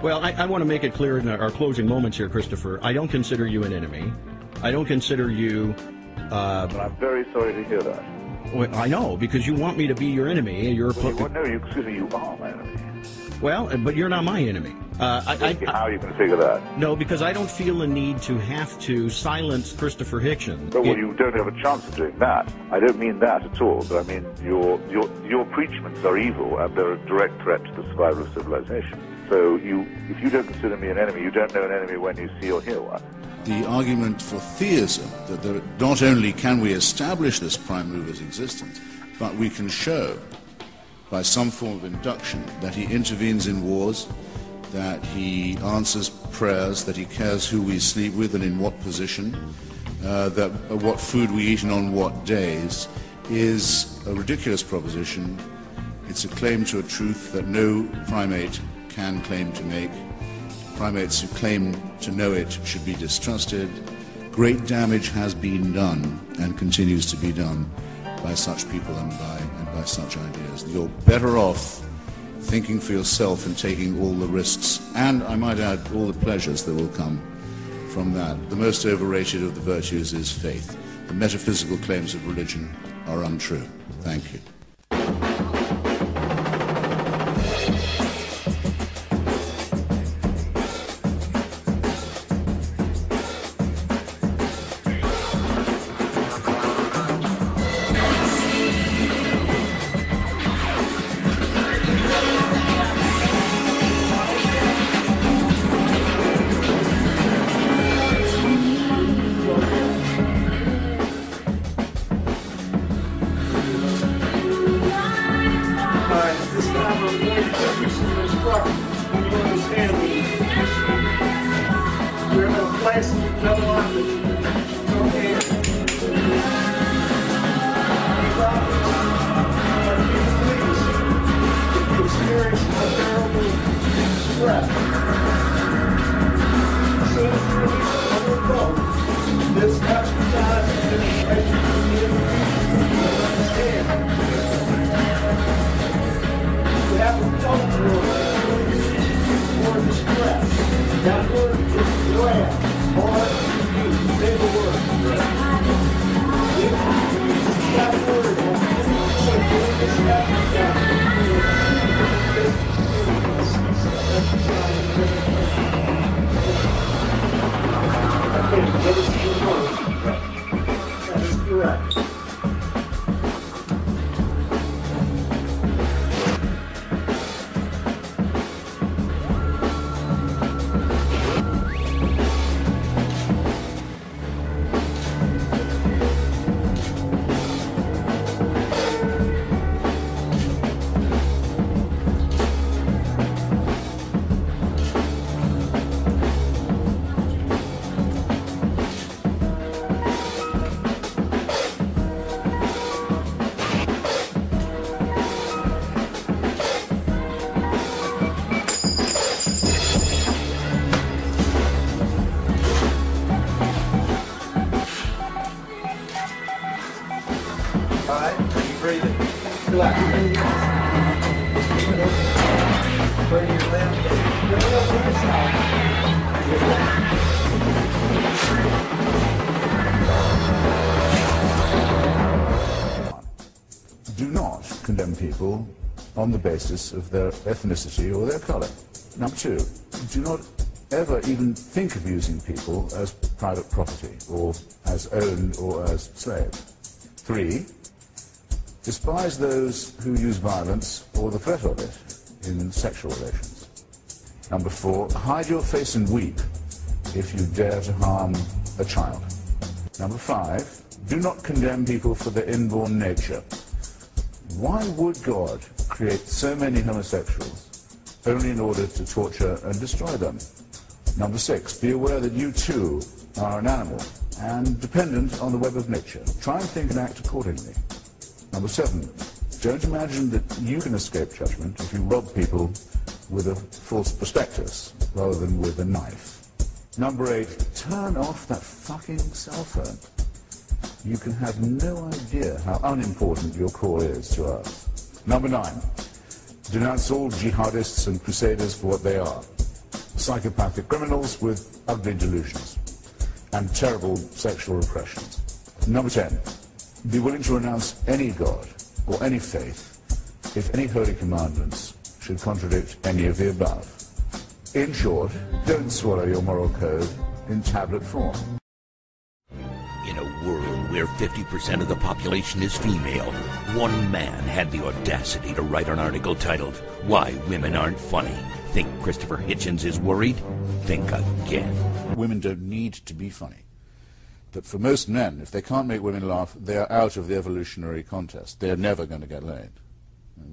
Well, I want to make it clear in our closing moments here, Christopher. I don't consider you an enemy. I don't consider you... But I'm very sorry to hear that. Well, I know, because you want me to be your enemy. Excuse me, you are my enemy. Well, but you're not my enemy. How are you going to figure that? No, because I don't feel a need to have to silence Christopher Hitchens. Well, you don't have a chance of doing that. I don't mean that at all, but I mean your preachments are evil and they're a direct threat to the survival of civilization. So if you don't consider me an enemy, you don't know an enemy when you see or hear one. The argument for theism, that not only can we establish this prime mover's existence, but we can show by some form of induction that he intervenes in wars, that he answers prayers, that he cares who we sleep with and in what position, that what food we eat and on what days, is a ridiculous proposition. It's a claim to a truth that no primate can claim to make. Primates who claim to know it should be distrusted. Great damage has been done and continues to be done by such people and by such ideas. You're better off thinking for yourself and taking all the risks, and I might add all the pleasures that will come from that. The most overrated of the virtues is faith. The metaphysical claims of religion are untrue. Thank you. Do not condemn people on the basis of their ethnicity or their color. Number two, do not ever even think of using people as private property or as owned or as slaves. Three, despise those who use violence or the threat of it in sexual relations. Number four, hide your face and weep if you dare to harm a child. Number five, do not condemn people for their inborn nature. Why would God create so many homosexuals only in order to torture and destroy them? Number six, be aware that you too are an animal and dependent on the web of nature. Try and think and act accordingly. Number seven, don't imagine that you can escape judgment if you rob people with a false prospectus rather than with a knife. Number eight, turn off that fucking cell phone. You can have no idea how unimportant your call is to us. Number nine, denounce all jihadists and crusaders for what they are. psychopathic criminals with ugly delusions and terrible sexual repressions. Number 10, be willing to renounce any god or any faith if any holy commandments should contradict any of the above. In short, don't swallow your moral code in tablet form. In a world where 50% of the population is female, one man had the audacity to write an article titled, "Why Women Aren't Funny." Think Christopher Hitchens is worried? Think again. Women don't need to be funny. But for most men, if they can't make women laugh, they are out of the evolutionary contest. They are never going to get laid.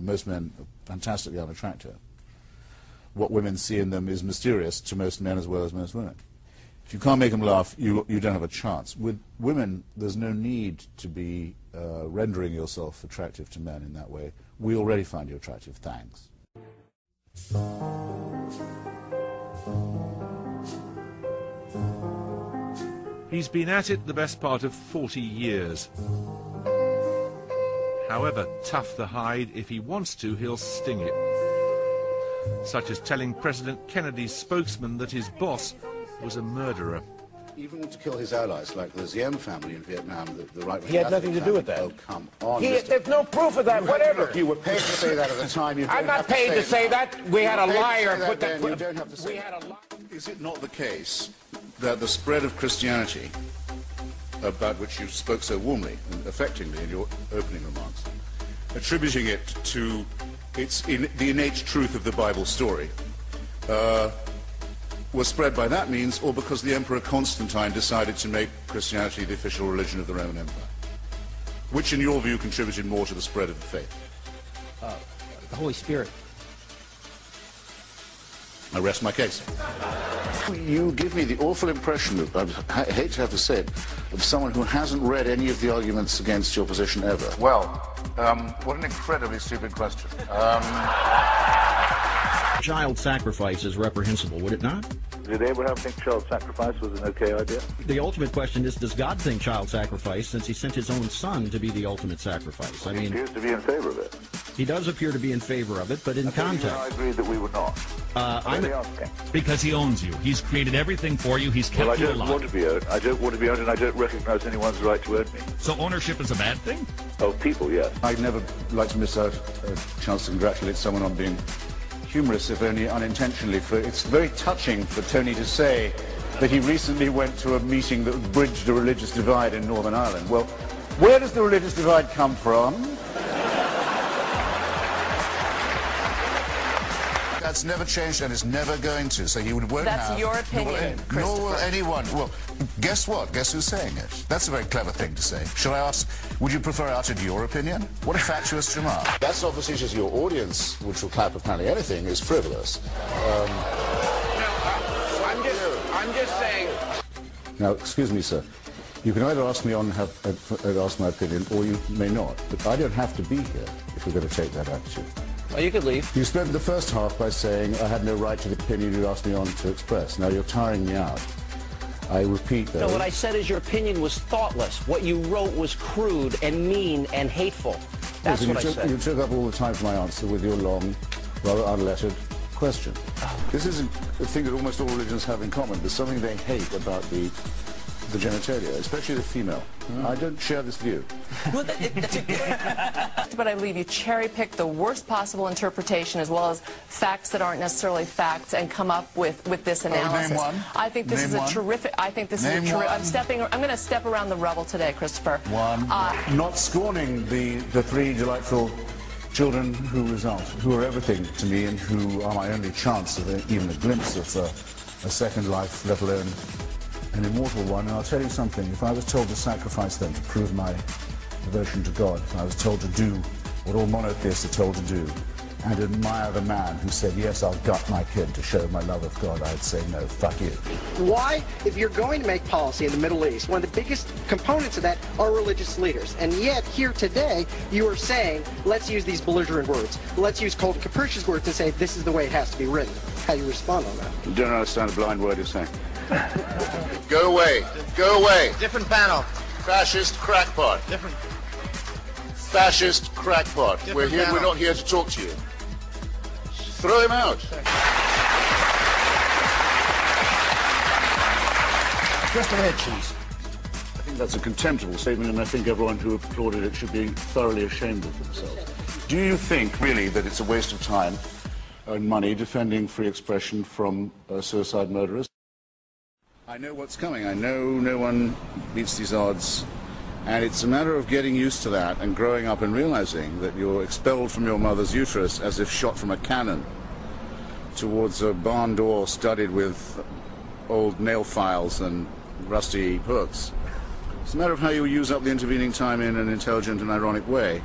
Most men are fantastically unattractive. What women see in them is mysterious to most men as well as most women. If you can't make them laugh, you don't have a chance. With women, there's no need to be rendering yourself attractive to men in that way. We already find you attractive. Thanks. He's been at it the best part of 40 years. However tough the hide, if he wants to, he'll sting it. Such as telling President Kennedy's spokesman that his boss was a murderer. Even to kill his allies, like the Ziem family in Vietnam, the right-wing. He had nothing to do with that. Oh, come on. There's no proof of that, whatever. Look, you were paid to say that at the time. I'm not paid to say that. We had a liar put that. You don't have to say that. Is it not the case that the spread of Christianity, about which you spoke so warmly and affectingly in your opening remarks, attributing it to the innate truth of the Bible story, was spread by that means, or because the Emperor Constantine decided to make Christianity the official religion of the Roman Empire? Which, in your view, contributed more to the spread of the faith? The Holy Spirit. I rest my case. You give me the awful impression, I hate to have to say it, of someone who hasn't read any of the arguments against your position ever. Well, what an incredibly stupid question. Child sacrifice is reprehensible, would it not? Did Abraham think child sacrifice was an okay idea? The ultimate question is, does God think child sacrifice, since he sent his own son to be the ultimate sacrifice? He appears to be in favor of it. He does appear to be in favor of it, but in context. I agreed that we were not. Because he owns you. He's created everything for you. He's kept you alive. I don't want to be owned. I don't want to be owned, and I don't recognize anyone's right to own me. So ownership is a bad thing? Of people, yes. I'd never like to miss out a chance to congratulate someone on being humorous, if only unintentionally. It's very touching for Tony to say that he recently went to a meeting that bridged a religious divide in Northern Ireland. Well, where does the religious divide come from? That's never changed and is never going to, so he won't have... That's your opinion, nor will anyone... Well, guess what? Guess who's saying it? That's a very clever thing to say. Shall I ask, would you prefer I uttered your opinion? What a fatuous remark. That's obviously just your audience, which will clap apparently anything, is frivolous. I'm just saying... Now, excuse me, sir. You can either ask me ask my opinion, or you may not. But I don't have to be here if you're going to take that attitude. Well, you could leave. You spent the first half by saying I had no right to the opinion you asked me on to express. Now you're tiring me out. I repeat, though... No, what I said is your opinion was thoughtless. What you wrote was crude and mean and hateful. That's what I said. You took up all the time for my answer with your long, rather unlettered question. This is a thing that almost all religions have in common. There's something they hate about the genitalia, especially the female. I don't share this view. Well, but I believe you cherry-pick the worst possible interpretation as well as facts that aren't necessarily facts and come up with this analysis. Name one. I think this is a terrific... I think this is a terrific... I'm going to step around the rubble today, Christopher. Not scorning the three delightful children who are everything to me and who are my only chance of even a glimpse of a second life, let alone an immortal one. And I'll tell you something, if I was told to sacrifice them to prove my devotion to God, if I was told to do what all monotheists are told to do, and admire the man who said, yes, I'll gut my kid to show my love of God, I'd say, no, fuck you. Why, if you're going to make policy in the Middle East, one of the biggest components of that are religious leaders. And yet, here today, you are saying, let's use these belligerent words. Let's use cold and capricious words and say, this is the way it has to be written. How do you respond on that? You don't understand a blind word you're saying. Go away. Go away. Different panel. Fascist crackpot. Different. Fascist crackpot. We're here. We're not here to talk to you. Throw him out. Christopher Hitchens. I think that's a contemptible statement, and I think everyone who applauded it should be thoroughly ashamed of themselves. Do you think, really, that it's a waste of time and money defending free expression from suicide murderers? I know what's coming. I know no one beats these odds. And it's a matter of getting used to that and growing up and realizing that you're expelled from your mother's uterus as if shot from a cannon towards a barn door studded with old nail files and rusty hooks. It's a matter of how you use up the intervening time in an intelligent and ironic way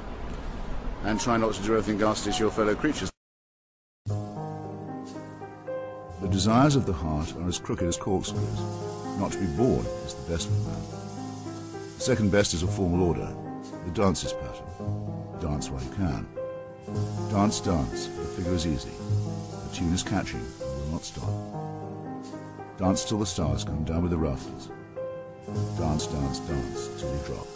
and try not to do anything ghastly to your fellow creatures. The desires of the heart are as crooked as corkscrews. Not to be bored is the best of man. The second best is a formal order. The dances pattern. Dance while you can. Dance, dance. The figure is easy. The tune is catchy and will not stop. Dance till the stars come down with the rafters. Dance, dance, dance till you drop.